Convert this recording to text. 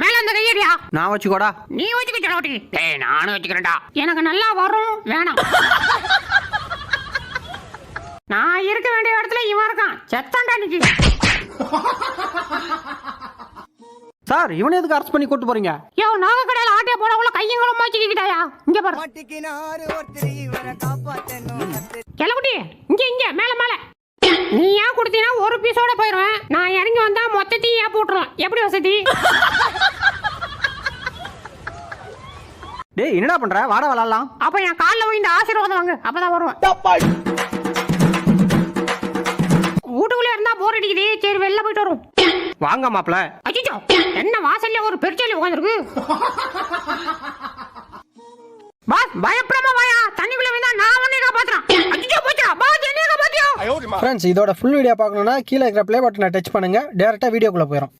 மேல அந்த கையடியா. நான் வச்சுக்கோடா. நீ வச்சுக்க செல்லகுட்டி. டேய் நானும் வச்சுக்கிறேன்டா. எனக்கு நல்லா வரும் வேணாம். நான் இருக்க வேண்டிய இடத்துல இவன் இருக்கான். செத்தான்டா நிக்கி. சார் இவனை எதுக்கு அரெஸ்ட் பண்ணி கூட்டு போறீங்க? யோ நாக கடையில ஆட்டே போடக்குள்ள கையங்களும் மாச்சிக்கிட்டாயா. இங்க பாரு. செல்லகுட்டி இங்க மேல மேல. நீ ஏன் கொடுத்தீனா ஒரு பீஸோட போயிடுவேன். நான் இறங்கி வந்தா மொத்தத்தையும் ஏன் போட்டுருவேன். எப்படி வசதி? டேய் என்னடா பண்ற? வாடா விளையாடலாம். அப்ப என் காலில் போய் இந்த ஆசீர்வாதம் வாங்க. அப்பதான் வருவேன். வீட்டுக்குள்ளே இருந்தா போர் அடிக்குது. சரி வெளில போயிட்டு வரும். வாங்க மாப்ள. அச்சோ என்ன வாசல்ல ஒரு பெருச்சாலி உட்காந்துருக்கு. பாஸ் பயப்படாம வாயா. தண்ணிக்குள்ள வந்தா நான் உன்னை காப்பாத்துறேன். அச்சோ போச்சா பாஸ் என்னைய காப்பாத்தியோ. ஃப்ரெண்ட்ஸ் இதோட ஃபுல் வீடியோ பார்க்கணும்னா கீழே இருக்கிற ப்ளே பட்டனை டச் பண்ணுங்க. டைரக்டா வீடியோக்குள்ள போயிடும்.